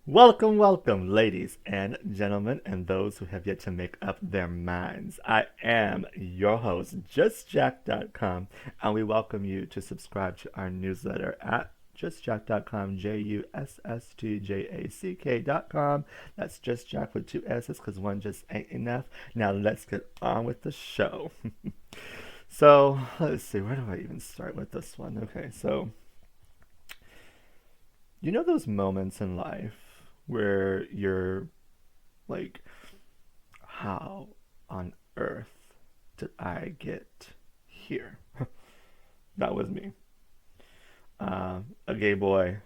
Welcome, welcome, ladies and gentlemen, and those who have yet to make up their minds. I am your host, JustJack.com, and we welcome you to subscribe to our newsletter at JustJack.com, JustJack.com. That's Just Jack with two S's because one just ain't enough. Now let's get on with the show. So let's see, where do I even start with this one? Okay, so you know those moments in life where you're like, how on earth did I get here? That was me. A gay boy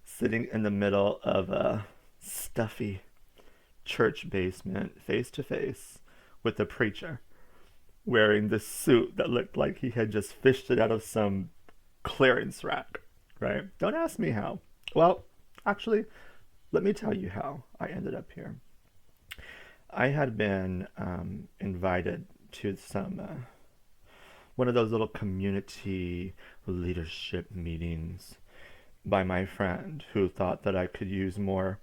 sitting in the middle of a stuffy church basement, face to face with a preacher wearing this suit that looked like he had just fished it out of some clearance rack, right? Don't ask me how. Well, actually, let me tell you how I ended up here. I had been invited to some one of those little community leadership meetings by my friend who thought that I could use more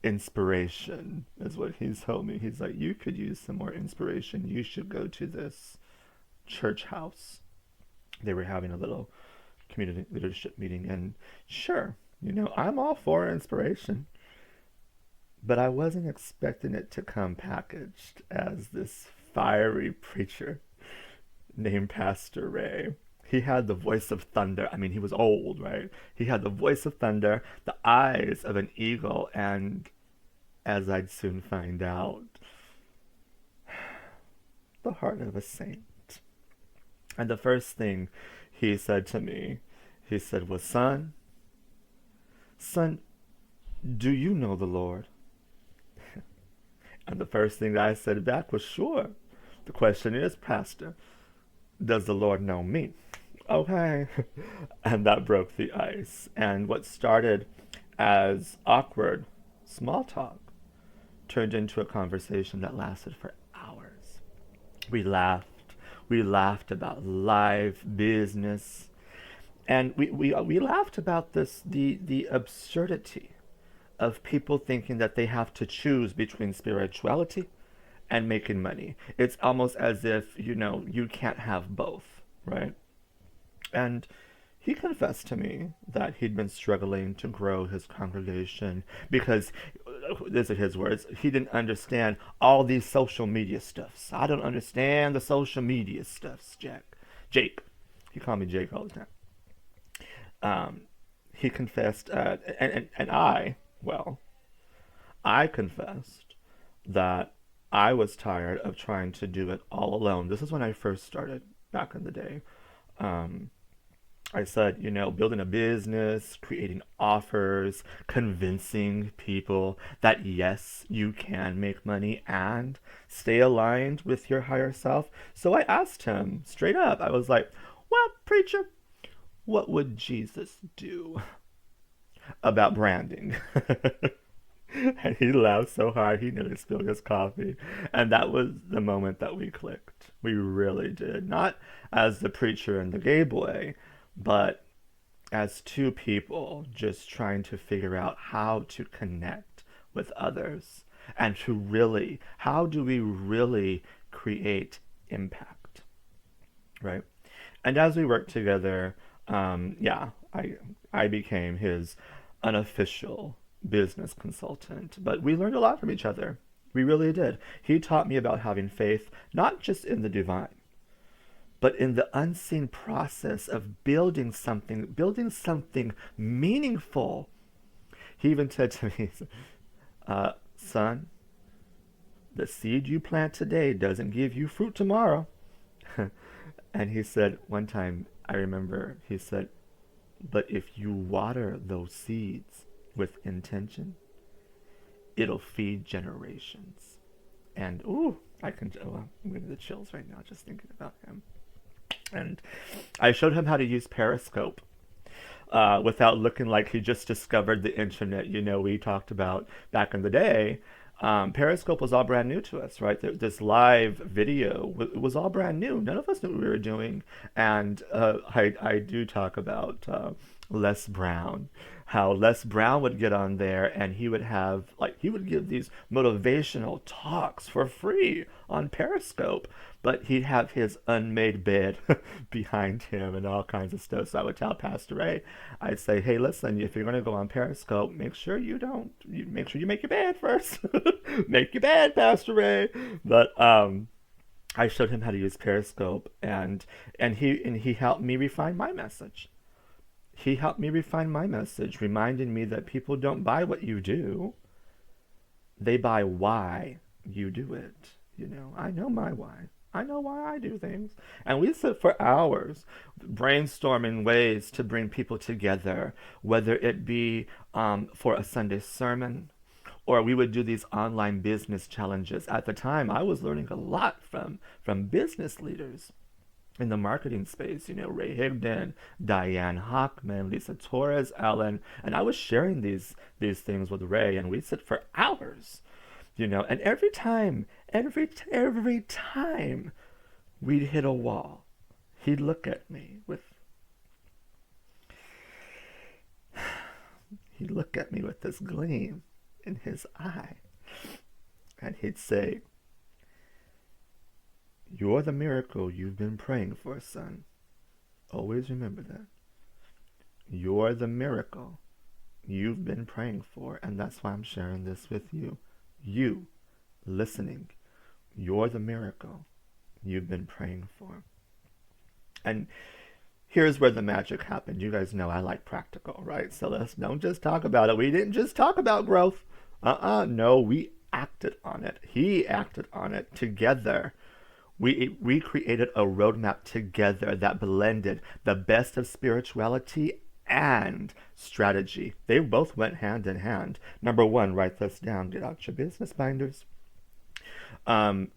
inspiration, is what he's told me. He's like, you could use some more inspiration. You should go to this church house. They were having a little community leadership meeting, and sure, I'm all for inspiration, but I wasn't expecting it to come packaged as this fiery preacher named Pastor Ray. He had the voice of thunder. I mean, he was old, right? He had the voice of thunder, the eyes of an eagle, and as I'd soon find out, the heart of a saint. And the first thing he said to me, he said, was, son, do you know the Lord? And the first thing that I said back was, sure. The question is, Pastor, does the Lord know me? Okay. And that broke the ice. And what started as awkward small talk turned into a conversation that lasted for hours. We laughed. We laughed about life, business, and we laughed about the absurdity of people thinking that they have to choose between spirituality and making money. It's almost as if, you can't have both, right? And he confessed to me that he'd been struggling to grow his congregation because, these are his words, he didn't understand all these social media stuffs. I don't understand the social media stuffs, Jake. He called me Jake all the time. He confessed, and I confessed that I was tired of trying to do it all alone. This is when I first started back in the day. Um, I said, building a business, creating offers, convincing people that yes, you can make money and stay aligned with your higher self. So I asked him straight up, I was like, well, preacher, what would Jesus do about branding? And he laughed so hard he nearly spilled his coffee. And that was the moment that we clicked. We really did. Not as the preacher and the gay boy, but as two people just trying to figure out how to connect with others and how do we really create impact, right? And as we worked together, yeah, I became his unofficial business consultant, but we learned a lot from each other. We really did. He taught me about having faith, not just in the divine, but in the unseen process of building something meaningful. He even said to me, son, the seed you plant today doesn't give you fruit tomorrow. And he said one time, I remember, he said, but if you water those seeds with intention, it'll feed generations. And ooh, I'm getting the chills right now just thinking about him. And I showed him how to use Periscope without looking like he just discovered the internet. We talked about back in the day. Periscope was all brand new to us, right? This live video was all brand new. None of us knew what we were doing. And I do talk about Les Brown, how Les Brown would get on there and he would have like he would give these motivational talks for free on Periscope, but he'd have his unmade bed behind him and all kinds of stuff. So I would tell Pastor Ray, I'd say, hey, listen, if you're gonna go on Periscope, make sure you make sure you make your bed first. Make your bed, Pastor Ray. But I showed him how to use Periscope, and he helped me refine my message. He helped me refine my message, reminding me that people don't buy what you do, they buy why you do it. I know my why. I know why I do things. And we sit for hours brainstorming ways to bring people together, whether it be for a Sunday sermon, or we would do these online business challenges. At the time, I was learning a lot from business leaders in the marketing space, Ray Higdon, Diane Hockman, Lisa Torres, Ellen, and I was sharing these things with Ray, and we sit for hours, and every time we'd hit a wall, he'd look at me with this gleam in his eye, and he'd say, "You're the miracle you've been praying for, son. Always remember that. You're the miracle you've been praying for, and that's why I'm sharing this with you. You, listening, you're the miracle you've been praying for." And here's where the magic happened. You guys know I like practical, right? So let's don't just talk about it. We didn't just talk about growth. No, we acted on it. He acted on it together. We created a roadmap together that blended the best of spirituality and strategy. They both went hand in hand. Number one, write this down. Get out your business binders. Um,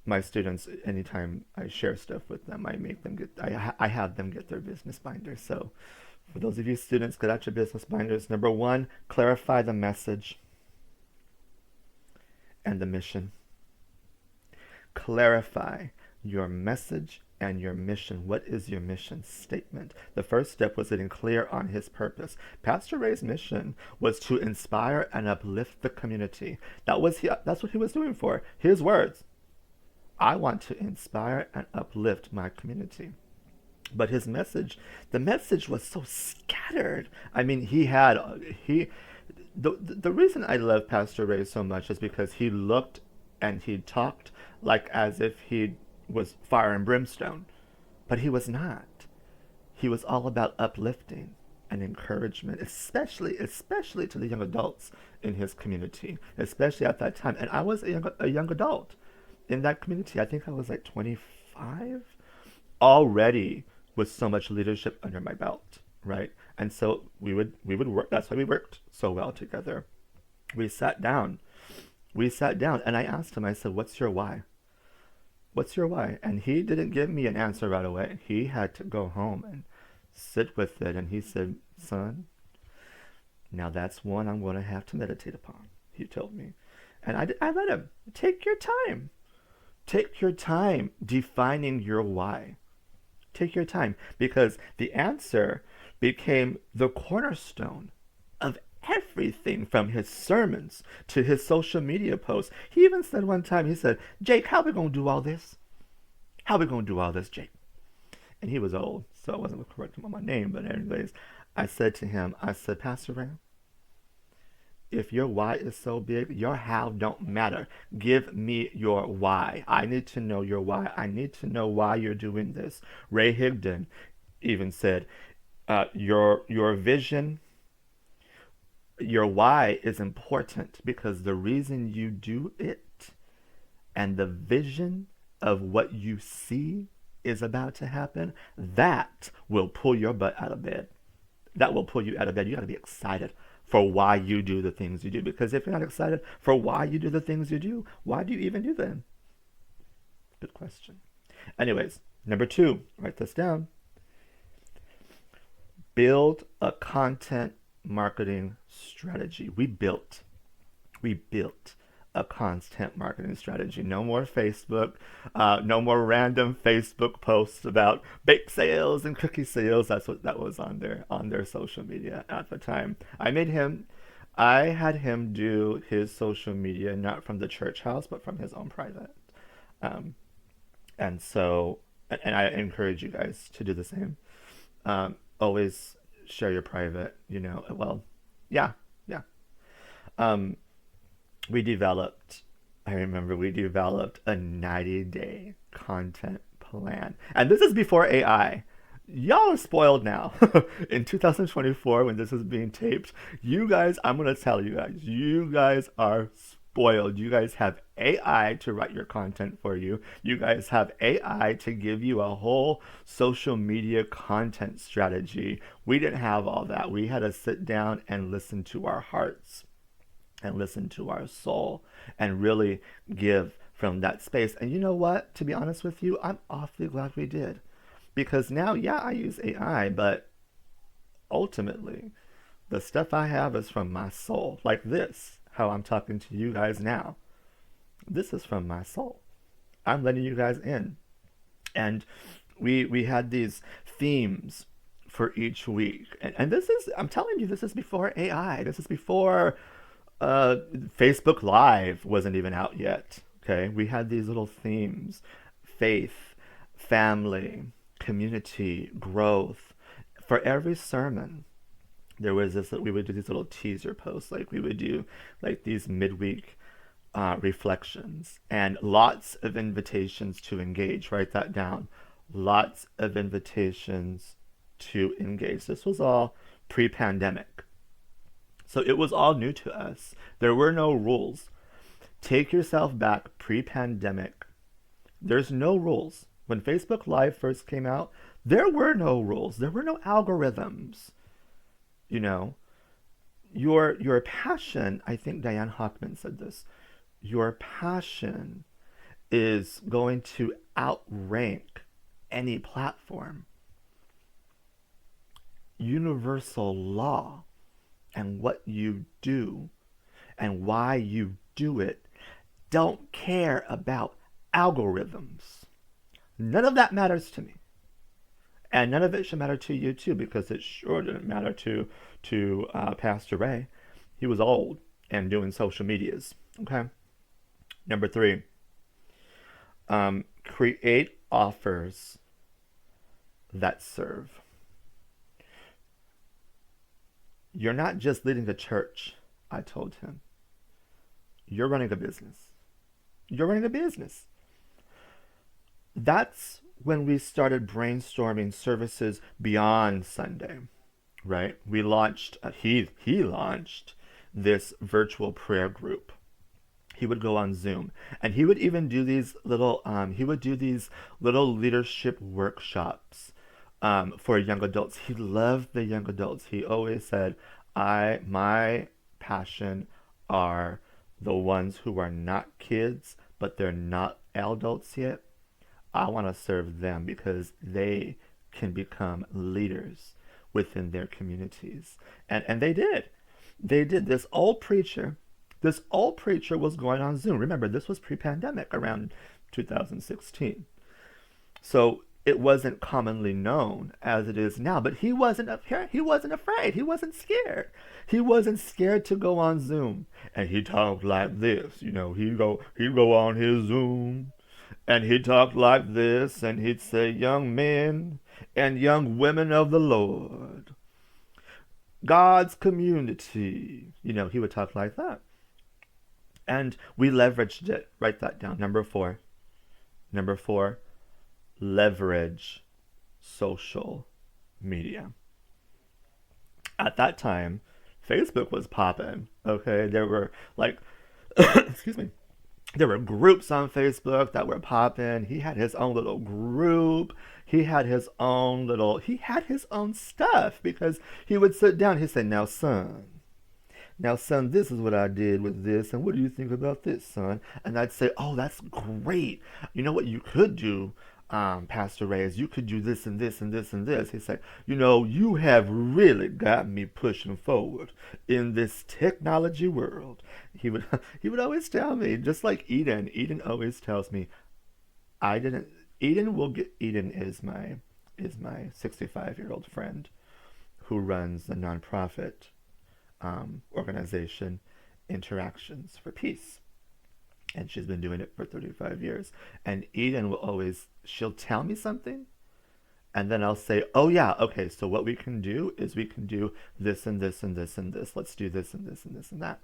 my students, anytime I share stuff with them, I have them get their business binders. So for those of you students, get out your business binders. Number one, clarify the message and the mission. Clarify your message and your mission. What is your mission statement? The first step was getting clear on his purpose. Pastor Ray's mission was to inspire and uplift the community. That's what he was doing for. His words: I want to inspire and uplift my community. But the message was so scattered. I mean, the reason I love Pastor Ray so much is because he looked and he talked like as if he was fire and brimstone, but he was not. He was all about uplifting and encouragement, especially to the young adults in his community, especially at that time. And I was a young adult in that community. I think I was like 25 already, with so much leadership under my belt, right? And so we would work. That's why we worked so well together. We sat down. And I asked him, I said, "What's your why? What's your why?" And he didn't give me an answer right away. He had to go home and sit with it. And he said, "Son, now that's one I'm going to have to meditate upon," he told me. And I let him. Take your time. Take your time defining your why. Take your time, because the answer became the cornerstone of everything, from his sermons to his social media posts. He even said one time, he said, "Jake, how we going to do all this? How we going to do all this, Jake?" And he was old, so I wasn't going to correct him on my name. But anyways, I said to him, I said, "Pastor Ray, if your why is so big, your how don't matter. Give me your why. I need to know your why. I need to know why you're doing this." Ray Higdon even said, your vision, your why is important, because the reason you do it and the vision of what you see is about to happen, that will pull your butt out of bed. That will pull you out of bed. You got to be excited for why you do the things you do. Because if you're not excited for why you do the things you do, why do you even do them? Good question. Anyways, number two, write this down. Build a content marketing strategy. We built a content marketing strategy. No more Facebook, no more random Facebook posts about bake sales and cookie sales. That's what that was on their social media at the time. I had him do his social media not from the church house, but from his own private. Um, and so, and I encourage you guys to do the same. Always share your private, well, yeah, yeah. Um, we developed, I remember we developed a 90-day content plan. And this is before AI. Y'all are spoiled now. In 2024, when this is being taped, I'm going to tell you guys are spoiled. You guys have AI to write your content for you. You guys have AI to give you a whole social media content strategy. We didn't have all that. We had to sit down and listen to our hearts and listen to our soul and really give from that space. And you know what? To be honest with you, I'm awfully glad we did. Because now, yeah, I use AI, but ultimately, the stuff I have is from my soul. Like this, how I'm talking to you guys now. This is from my soul. I'm letting you guys in. And we had these themes for each week. And this is, I'm telling you, this is before AI. This is before Facebook Live wasn't even out yet. Okay, we had these little themes: faith, family, community, growth. For every sermon, there was this. We would do these little teaser posts, like we would do, like these midweek reflections, and lots of invitations to engage. Write that down. Lots of invitations to engage. This was all pre-pandemic. So it was all new to us. There were no rules. Take yourself back pre-pandemic. There's no rules. When Facebook Live first came out, there were no rules. There were no algorithms. You know, your passion, I think Diane Hockman said this, your passion is going to outrank any platform. Universal law and what you do and why you do it don't care about algorithms. None of that matters to me. And none of it should matter to you too, because it sure didn't matter to Pastor Ray. He was old and doing social medias. Okay. Number 3, create offers that serve. You're not just leading a church, I told him. You're running a business. You're running a business. That's when we started brainstorming services beyond Sunday, right? We launched, he launched this virtual prayer group. He would go on Zoom, and he would even do these little leadership workshops for young adults. He loved the young adults. He always said, my passion are the ones who are not kids, but they're not adults yet. I want to serve them because they can become leaders within their communities. And they did. They did. This old preacher was going on Zoom. Remember, this was pre-pandemic, around 2016. So it wasn't commonly known as it is now, but he wasn't afraid. He wasn't scared. He wasn't scared to go on Zoom. And he talked like this, he'd go on his Zoom and he'd talk like this, and he'd say, young men and young women of the Lord, God's community. He would talk like that. And we leveraged it. Write that down. Number 4. Number 4, leverage social media. At that time, Facebook was popping. Okay, there were excuse me, there were groups on Facebook that were popping. He had his own little group. He had his own stuff, because he would sit down. He'd say, now, son, this is what I did with this, and what do you think about this, son? And I'd say, oh, that's great. You know what you could do? Pastor Ray, is you could do this and this and this and this. He said, you know, you have really got me pushing forward in this technology world. He would he would always tell me, just like Eden. Eden always tells me, I didn't. Eden will get. Eden is my 65-year-old friend who runs the nonprofit organization Interactions for Peace, and she's been doing it for 35 years. And Eden will always, she'll tell me something, and then I'll say, oh yeah, okay, so what we can do is we can do this and this and this and this. Let's do this and this and this and that.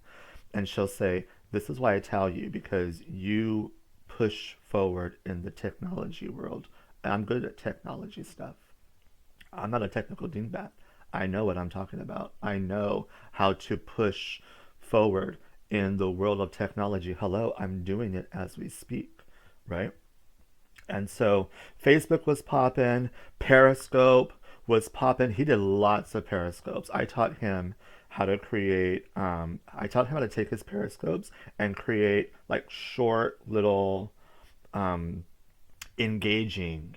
And she'll say, this is why I tell you, because you push forward in the technology world. And I'm good at technology stuff. I'm not a technical dingbat. I know what I'm talking about. I know how to push forward in the world of technology. Hello, I'm doing it as we speak, right? And so Facebook was popping, Periscope was popping. He did lots of Periscopes. I taught him how to create, I taught him how to take his Periscopes and create like short little um, engaging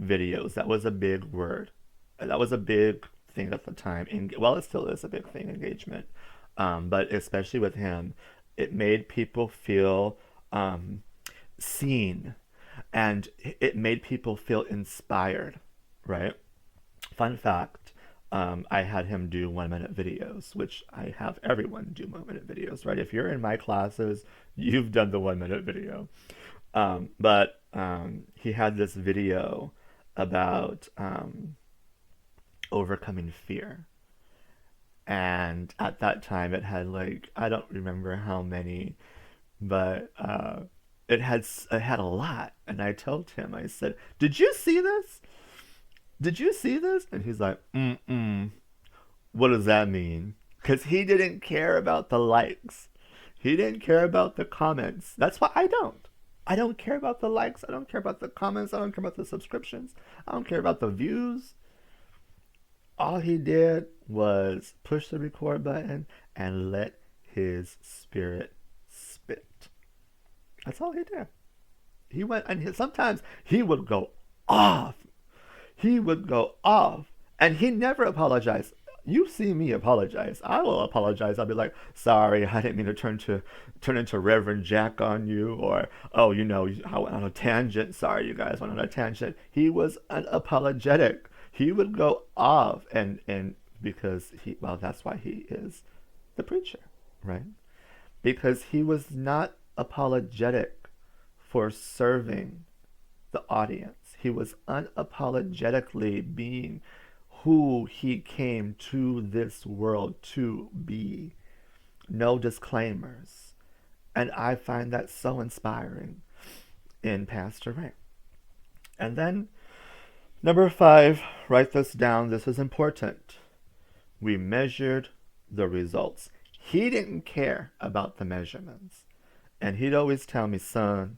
videos. That was a big word. That was a big thing at the time. Well, it still is a big thing, engagement. But especially with him, it made people feel seen, and it made people feel inspired, right? Fun fact, I had him do 1 minute videos, which I have everyone do 1 minute videos, right? If you're in my classes, you've done the 1 minute video. But he had this video about overcoming fear. And at that time, it had like, I don't remember how many, but it had a lot. And I told him, I said, "Did you see this? Did you see this?" And he's like, "Mm-mm. What does that mean?" Because he didn't care about the likes. He didn't care about the comments. That's why I don't. I don't care about the likes. I don't care about the comments. I don't care about the subscriptions. I don't care about the views. All he did was push the record button and let his spirit spit. That's all he did. He went, and sometimes he would go off. He would go off, and he never apologized. You see me apologize. I will apologize. I'll be like, sorry, I didn't mean to turn into Reverend Jack on you, or oh, I went on a tangent. Sorry, you guys went on a tangent. He was unapologetic. He would go off, and because that's why he is the preacher, right? Because he was not apologetic for serving the audience. He was unapologetically being who he came to this world to be. No disclaimers. And I find that so inspiring in Pastor Ray. And then, number 5, write this down. This is important. We measured the results. He didn't care about the measurements. And he'd always tell me, son,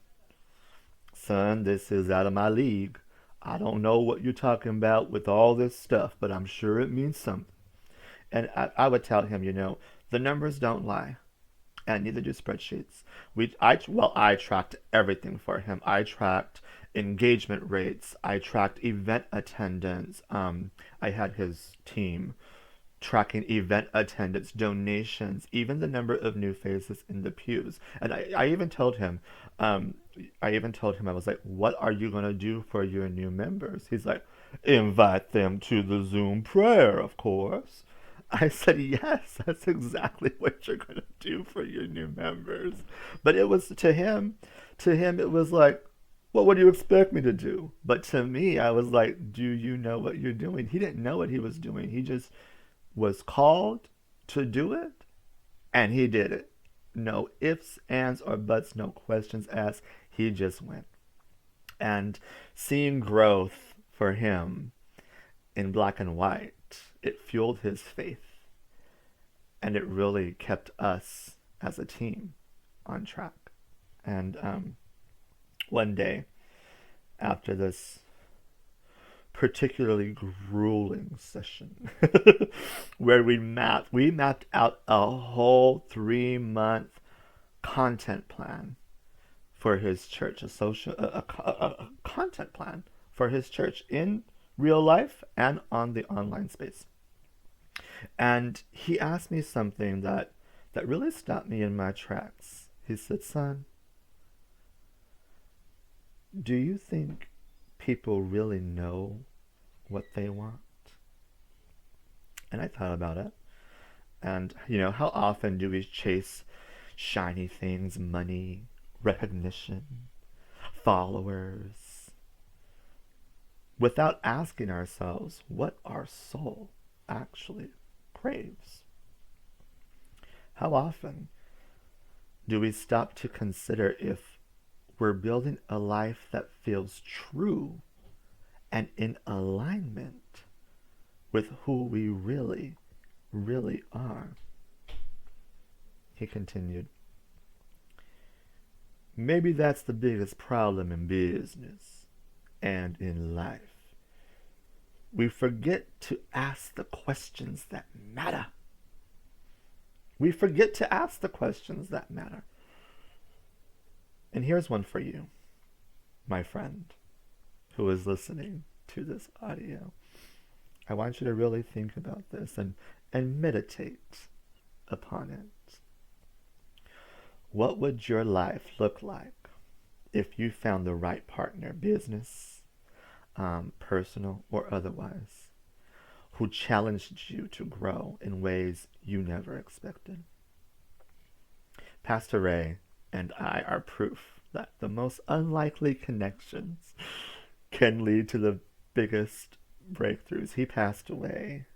this is out of my league. I don't know what you're talking about with all this stuff, but I'm sure it means something. And I would tell him, the numbers don't lie, and neither do spreadsheets. I tracked everything for him. I tracked engagement rates. I tracked event attendance. I had his team tracking event attendance, donations, even the number of new faces in the pews. And I even told him, I was like, what are you going to do for your new members? He's like, invite them to the Zoom prayer, of course. I said, yes, that's exactly what you're going to do for your new members. But it was to him, it was like, well, what do you expect me to do? But to me, I was like, do you know what you're doing? He didn't know what he was doing. He just was called to do it, and he did it. No ifs, ands, or buts, no questions asked. He just went. And seeing growth for him in black and white, it fueled his faith. And it really kept us as a team on track. And one day, after this particularly grueling session where we mapped out a whole 3-month content plan for his church, a social a content plan for his church in real life and on the online space. And he asked me something that really stopped me in my tracks. He said, "Son, do you think people really know what they want?" And I thought about it. And, how often do we chase shiny things, money, recognition, followers, without asking ourselves what our soul actually craves? How often do we stop to consider if we're building a life that feels true and in alignment with who we really, really are? He continued, "Maybe that's the biggest problem in business and in life. We forget to ask the questions that matter. We forget to ask the questions that matter." And here's one for you, my friend, who is listening to this audio. I want you to really think about this and meditate upon it. What would your life look like if you found the right partner, business, personal, or otherwise, who challenged you to grow in ways you never expected? Pastor Ray and I are proof that the most unlikely connections can lead to the biggest breakthroughs. He passed away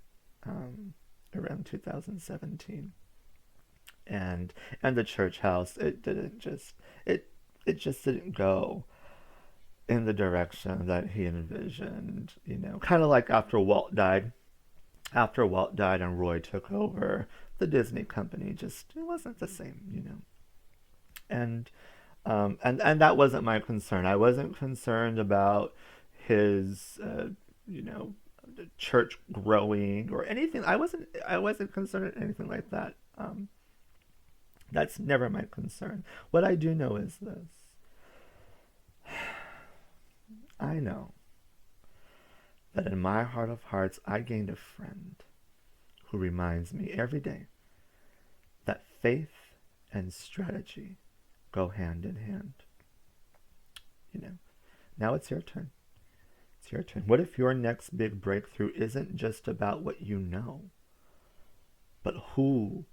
around 2017, and the church house, it just didn't go in the direction that he envisioned. Kind of like after Walt died. After Walt died and Roy took over, the Disney company just it wasn't the same. And and that wasn't my concern. I wasn't concerned about his the church growing or anything. I wasn't concerned with anything like that. That's never my concern. What I do know is this. I know that in my heart of hearts, I gained a friend who reminds me every day that faith and strategy go hand in hand. You know, now it's your turn. It's your turn. What if your next big breakthrough isn't just about what you know, but who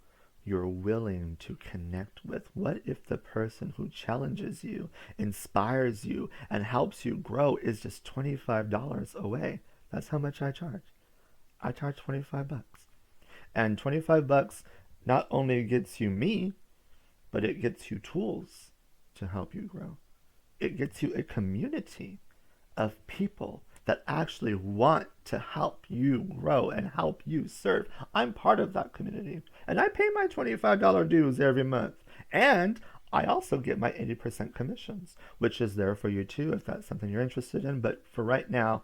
you're willing to connect with? What if the person who challenges you, inspires you, and helps you grow is just $25 away? That's how much I charge. I charge 25 bucks. And 25 bucks not only gets you me, but it gets you tools to help you grow. It gets you a community of people that actually want to help you grow and help you serve. I'm part of that community. And I pay my $25 dues every month. And I also get my 80% commissions, which is there for you too if that's something you're interested in. But for right now,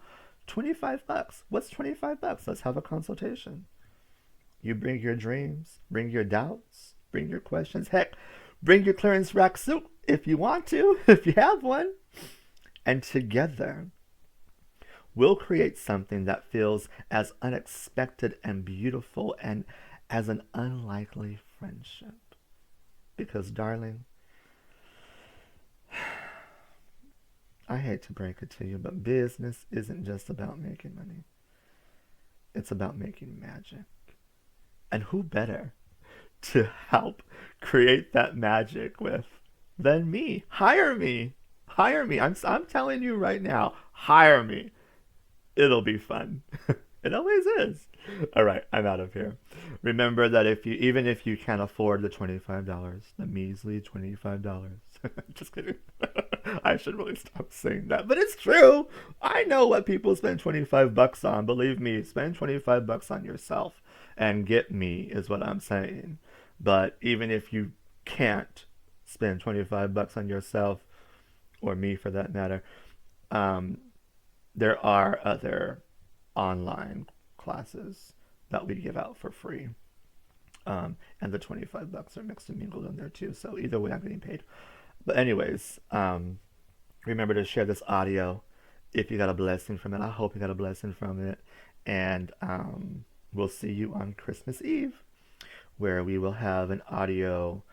25 bucks. What's 25 bucks? Let's have a consultation. You bring your dreams, bring your doubts, bring your questions. Heck, bring your clearance rack suit if you want to, if you have one. And together, we'll create something that feels as unexpected and beautiful and as an unlikely friendship. Because, darling, I hate to break it to you, but business isn't just about making money. It's about making magic. And who better to help create that magic with than me? Hire me. Hire me. I'm telling you right now, hire me. It'll be fun. It always is. All right, I'm out of here. Remember that even if you can't afford the $25, the measly $25. Just kidding. I should really stop saying that, but it's true. I know what people spend 25 bucks on. Believe me, spend 25 bucks on yourself and get me is what I'm saying. But even if you can't spend 25 bucks on yourself or me for that matter, um, there are other online classes that we give out for free. And the 25 bucks are mixed and mingled in there too. So either way, I'm getting paid. But anyways, remember to share this audio if you got a blessing from it. I hope you got a blessing from it. And we'll see you on Christmas Eve, where we will have an audio.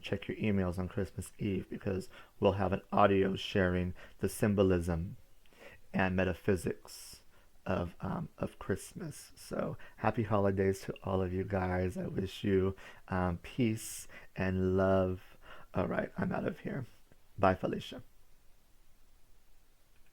Check your emails on Christmas Eve because we'll have an audio sharing the symbolism and metaphysics of Christmas. So happy holidays to all of you guys. I wish you peace and love. All right, I'm out of here. Bye, Felicia.